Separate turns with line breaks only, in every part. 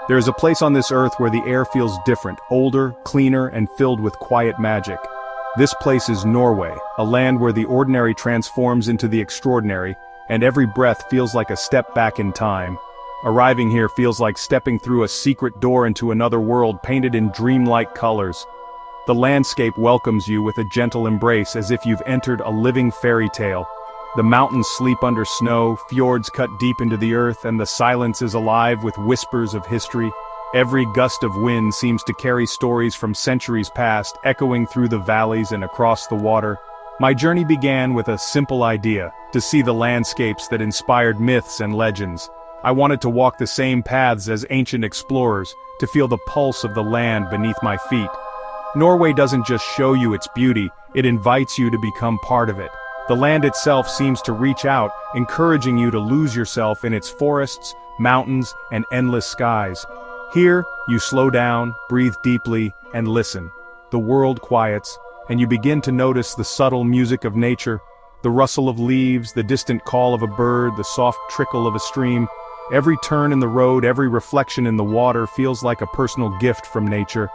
There is a place on this earth where the air feels different, older, cleaner, and filled with quiet magic. This place is Norway, a land where the ordinary transforms into the extraordinary, and every breath feels like a step back in time. Arriving here feels like stepping through a secret door into another world painted in dreamlike colors. The landscape welcomes you with a gentle embrace as if you've entered a living fairy tale. The mountains sleep under snow, fjords cut deep into the earth, and the silence is alive with whispers of history. Every gust of wind seems to carry stories from centuries past, echoing through the valleys and across the water. My journey began with a simple idea: to see the landscapes that inspired myths and legends. I wanted to walk the same paths as ancient explorers, to feel the pulse of the land beneath my feet. Norway doesn't just show you its beauty, it invites you to become part of it. The land itself seems to reach out, encouraging you to lose yourself in its forests, mountains, and endless skies. Here, you slow down, breathe deeply, and listen. The world quiets, and you begin to notice the subtle music of nature, the rustle of leaves, the distant call of a bird, the soft trickle of a stream. Every turn in the road, every reflection in the water feels like a personal gift from nature.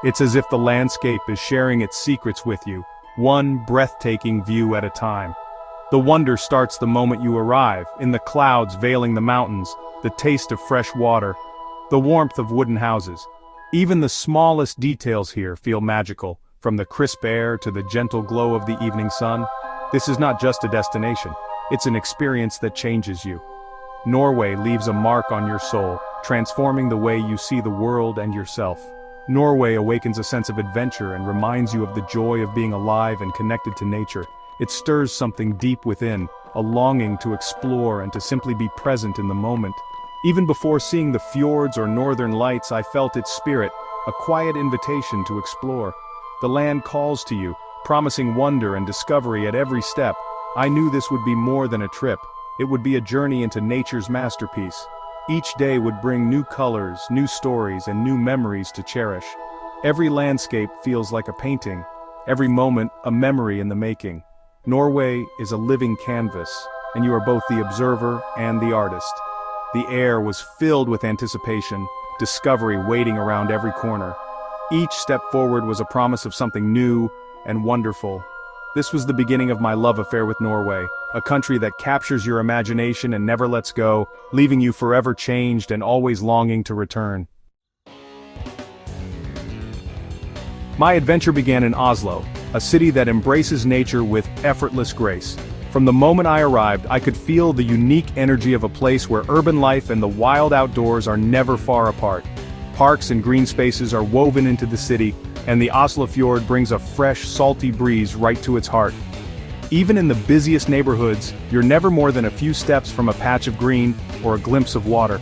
It's as if the landscape is sharing its secrets with you, one breathtaking view at a time. The wonder starts the moment you arrive, in the clouds veiling the mountains, the taste of fresh water, the warmth of wooden houses. Even the smallest details here feel magical, from the crisp air to the gentle glow of the evening sun. This is not just a destination, it's an experience that changes you. Norway leaves a mark on your soul, transforming the way you see the world and yourself. Norway awakens a sense of adventure and reminds you of the joy of being alive and connected to nature. It stirs something deep within, a longing to explore and to simply be present in the moment. Even before seeing the fjords or northern lights, I felt its spirit, a quiet invitation to explore. The land calls to you, promising wonder and discovery at every step. I knew this would be more than a trip. It would be a journey into nature's masterpiece. Each day would bring new colors, new stories, and new memories to cherish. Every landscape feels like a painting, every moment a memory in the making. Norway is a living canvas, and you are both the observer and the artist. The air was filled with anticipation, discovery waiting around every corner. Each step forward was a promise of something new and wonderful. This was the beginning of my love affair with Norway, a country that captures your imagination and never lets go, leaving you forever changed and always longing to return. My adventure began in Oslo, a city that embraces nature with effortless grace. From the moment I arrived, I could feel the unique energy of a place where urban life and the wild outdoors are never far apart. Parks and green spaces are woven into the city, and the Lysefjord brings a fresh, salty breeze right to its heart. Even in the busiest neighborhoods, you're never more than a few steps from a patch of green or a glimpse of water.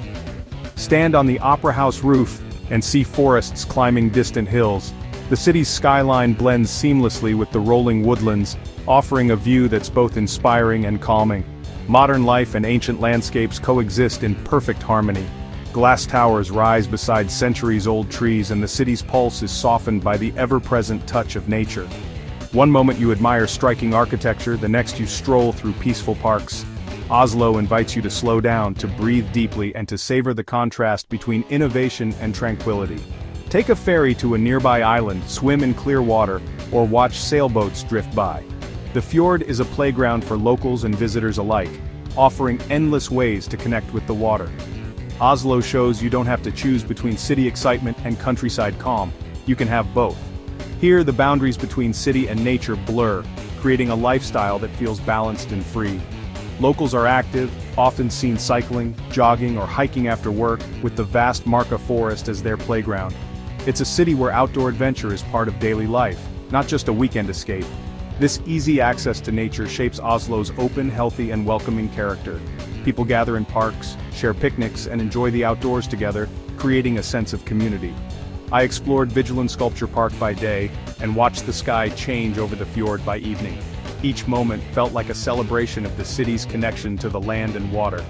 Stand on the Opera House roof and see forests climbing distant hills. The city's skyline blends seamlessly with the rolling woodlands, offering a view that's both inspiring and calming. Modern life and ancient landscapes coexist in perfect harmony. Glass towers rise beside centuries-old trees, and the city's pulse is softened by the ever-present touch of nature. One moment you admire striking architecture, the next you stroll through peaceful parks. Oslo invites you to slow down, to breathe deeply, and to savor the contrast between innovation and tranquility. Take a ferry to a nearby island, swim in clear water, or watch sailboats drift by. The fjord is a playground for locals and visitors alike, offering endless ways to connect with the water. Oslo shows you don't have to choose between city excitement and countryside calm. You can have both. Here, the boundaries between city and nature blur, creating a lifestyle that feels balanced and free. Locals are active, often seen cycling, jogging, or hiking after work, with the vast Marka forest as their playground. It's a city where outdoor adventure is part of daily life, not just a weekend escape. This easy access to nature shapes Oslo's open, healthy, and welcoming character. People gather in parks, share picnics, and enjoy the outdoors together, creating a sense of community. I explored Vigeland Sculpture Park by day, and watched the sky change over the fjord by evening. Each moment felt like a celebration of the city's connection to the land and water.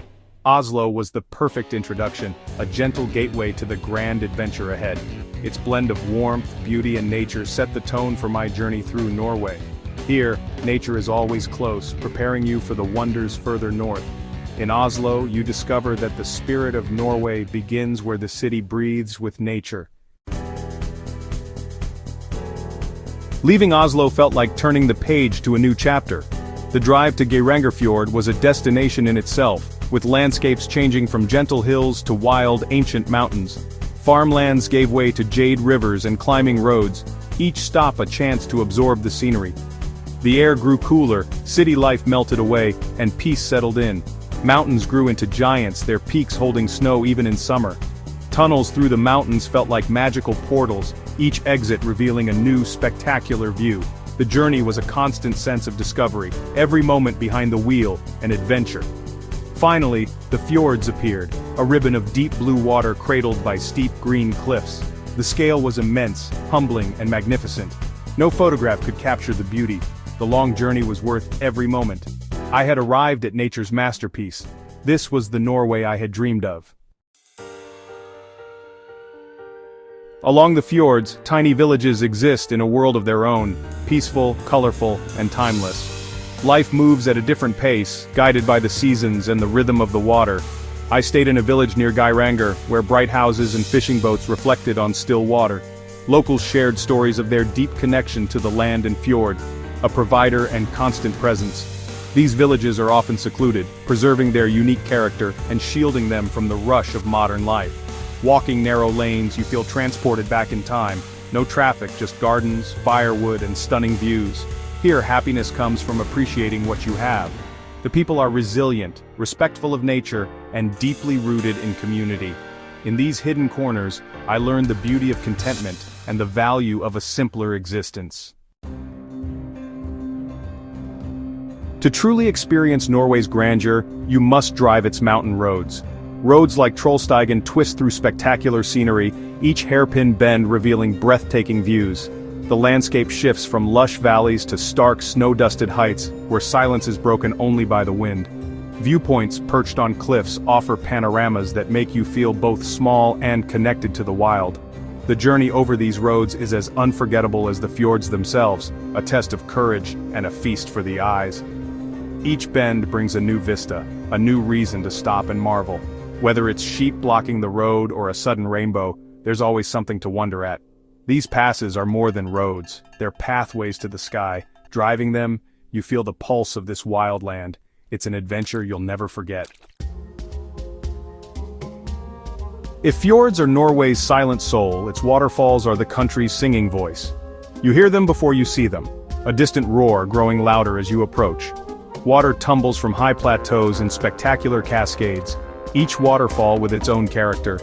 Oslo was the perfect introduction, a gentle gateway to the grand adventure ahead. Its blend of warmth, beauty, and nature set the tone for my journey through Norway. Here, nature is always close, preparing you for the wonders further north. In Oslo, you discover that the spirit of Norway begins where the city breathes with nature. Leaving Oslo felt like turning the page to a new chapter. The drive to Geirangerfjord was a destination in itself, with landscapes changing from gentle hills to wild, ancient mountains. Farmlands gave way to jade rivers and climbing roads, each stop a chance to absorb the scenery. The air grew cooler, city life melted away, and peace settled in. Mountains grew into giants, their peaks holding snow even in summer. Tunnels through the mountains felt like magical portals, each exit revealing a new, spectacular view. The journey was a constant sense of discovery, every moment behind the wheel, an adventure. Finally, the fjords appeared, a ribbon of deep blue water cradled by steep green cliffs. The scale was immense, humbling, and magnificent. No photograph could capture the beauty. The long journey was worth every moment. I had arrived at nature's masterpiece. This was the Norway I had dreamed of. Along the fjords, tiny villages exist in a world of their own, peaceful, colorful, and timeless. Life moves at a different pace, guided by the seasons and the rhythm of the water. I stayed in a village near Geiranger, where bright houses and fishing boats reflected on still water. Locals shared stories of their deep connection to the land and fjord, a provider and constant presence. These villages are often secluded, preserving their unique character and shielding them from the rush of modern life. Walking narrow lanes, you feel transported back in time. No traffic, just gardens, firewood, and stunning views. Here, happiness comes from appreciating what you have. The people are resilient, respectful of nature, and deeply rooted in community. In these hidden corners, I learned the beauty of contentment and the value of a simpler existence. To truly experience Norway's grandeur, you must drive its mountain roads. Roads like Trollstigen twist through spectacular scenery, each hairpin bend revealing breathtaking views. The landscape shifts from lush valleys to stark, snow-dusted heights, where silence is broken only by the wind. Viewpoints perched on cliffs offer panoramas that make you feel both small and connected to the wild. The journey over these roads is as unforgettable as the fjords themselves, a test of courage and a feast for the eyes. Each bend brings a new vista, a new reason to stop and marvel. Whether it's sheep blocking the road or a sudden rainbow, there's always something to wonder at. These passes are more than roads, they're pathways to the sky. Driving them, you feel the pulse of this wild land. It's an adventure you'll never forget. If fjords are Norway's silent soul, its waterfalls are the country's singing voice. You hear them before you see them, a distant roar growing louder as you approach. Water tumbles from high plateaus in spectacular cascades, each waterfall with its own character.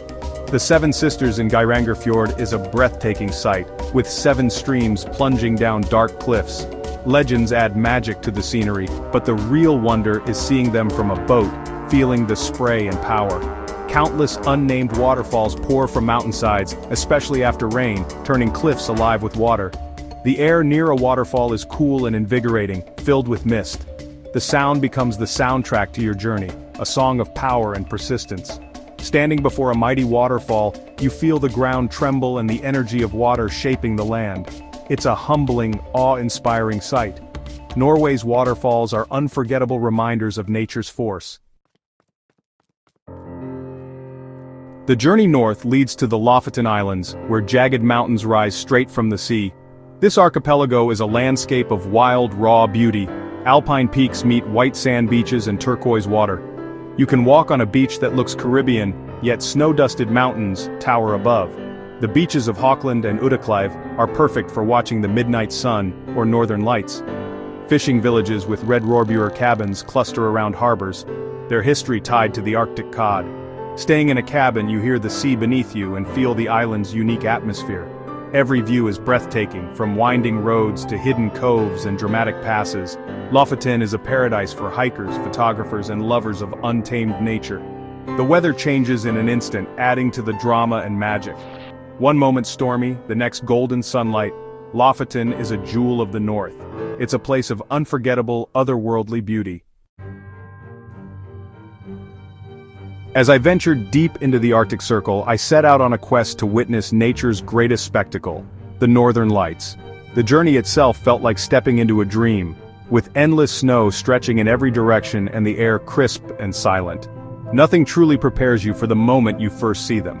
The Seven Sisters in Geirangerfjord is a breathtaking sight, with 7 streams plunging down dark cliffs. Legends add magic to the scenery, but the real wonder is seeing them from a boat, feeling the spray and power. Countless unnamed waterfalls pour from mountainsides, especially after rain, turning cliffs alive with water. The air near a waterfall is cool and invigorating, filled with mist. The sound becomes the soundtrack to your journey, a song of power and persistence. Standing before a mighty waterfall, you feel the ground tremble and the energy of water shaping the land. It's a humbling, awe-inspiring sight. Norway's waterfalls are unforgettable reminders of nature's force. The journey north leads to the Lofoten Islands, where jagged mountains rise straight from the sea. This archipelago is a landscape of wild, raw beauty. Alpine peaks meet white sand beaches and turquoise water. You can walk on a beach that looks Caribbean, yet snow-dusted mountains tower above. The beaches of Haukeland and Udakleiv are perfect for watching the midnight sun or northern lights. Fishing villages with red rorbur cabins cluster around harbors, their history tied to the Arctic cod. Staying in a cabin, you hear the sea beneath you and feel the island's unique atmosphere. Every view is breathtaking, from winding roads to hidden coves and dramatic passes. Lofoten is a paradise for hikers, photographers, and lovers of untamed nature. The weather changes in an instant, adding to the drama and magic. One moment stormy, the next golden sunlight. Lofoten is a jewel of the north. It's a place of unforgettable, otherworldly beauty. As I ventured deep into the Arctic Circle, I set out on a quest to witness nature's greatest spectacle, the Northern Lights. The journey itself felt like stepping into a dream. with endless snow stretching in every direction and the air crisp and silent. Nothing truly prepares you for the moment you first see them.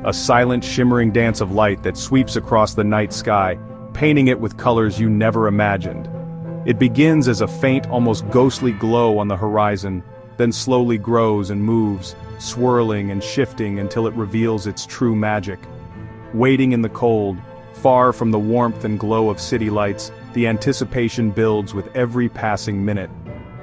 A silent, shimmering dance of light that sweeps across the night sky, painting it with colors you never imagined. It begins as a faint, almost ghostly glow on the horizon, then slowly grows and moves, swirling and shifting until it reveals its true magic. Waiting in the cold, far from the warmth and glow of city lights, the anticipation builds with every passing minute.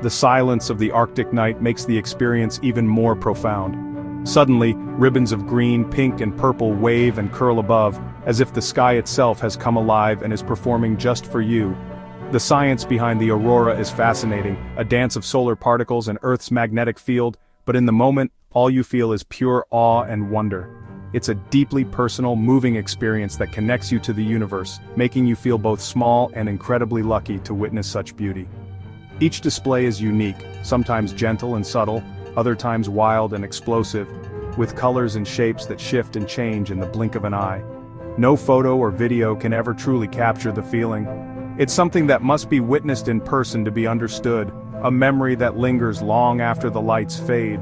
The silence of the Arctic night makes the experience even more profound. Suddenly, ribbons of green, pink, and purple wave and curl above, as if the sky itself has come alive and is performing just for you. The science behind the aurora is fascinating, a dance of solar particles and Earth's magnetic field, but in the moment, all you feel is pure awe and wonder. It's a deeply personal, moving experience that connects you to the universe, making you feel both small and incredibly lucky to witness such beauty. Each display is unique, sometimes gentle and subtle, other times wild and explosive, with colors and shapes that shift and change in the blink of an eye. No photo or video can ever truly capture the feeling. It's something that must be witnessed in person to be understood, a memory that lingers long after the lights fade.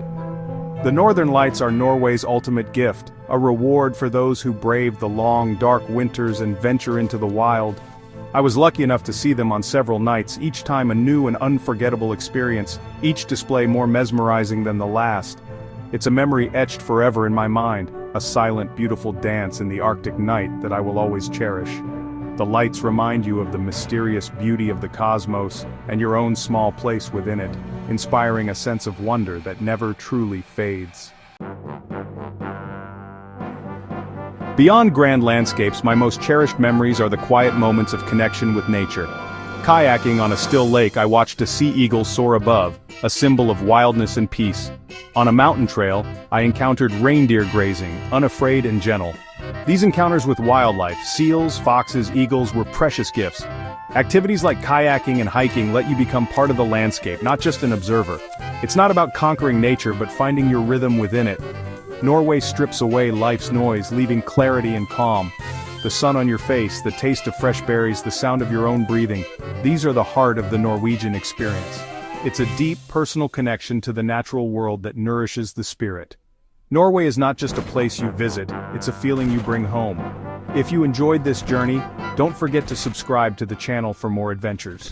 The Northern Lights are Norway's ultimate gift, a reward for those who brave the long, dark winters and venture into the wild. I was lucky enough to see them on several nights, each time a new and unforgettable experience, each display more mesmerizing than the last. It's a memory etched forever in my mind, a silent, beautiful dance in the Arctic night that I will always cherish. The lights remind you of the mysterious beauty of the cosmos and your own small place within it, inspiring a sense of wonder that never truly fades. Beyond grand landscapes, my most cherished memories are the quiet moments of connection with nature. Kayaking on a still lake, I watched a sea eagle soar above, a symbol of wildness and peace. On a mountain trail, I encountered reindeer grazing, unafraid and gentle. These encounters with wildlife, seals, foxes, eagles, were precious gifts. Activities like kayaking and hiking let you become part of the landscape, not just an observer. It's not about conquering nature, but finding your rhythm within it. Norway strips away life's noise, leaving clarity and calm. The sun on your face, the taste of fresh berries, the sound of your own breathing, these are the heart of the Norwegian experience. It's a deep, personal connection to the natural world that nourishes the spirit. Norway is not just a place you visit, it's a feeling you bring home. If you enjoyed this journey, don't forget to subscribe to the channel for more adventures.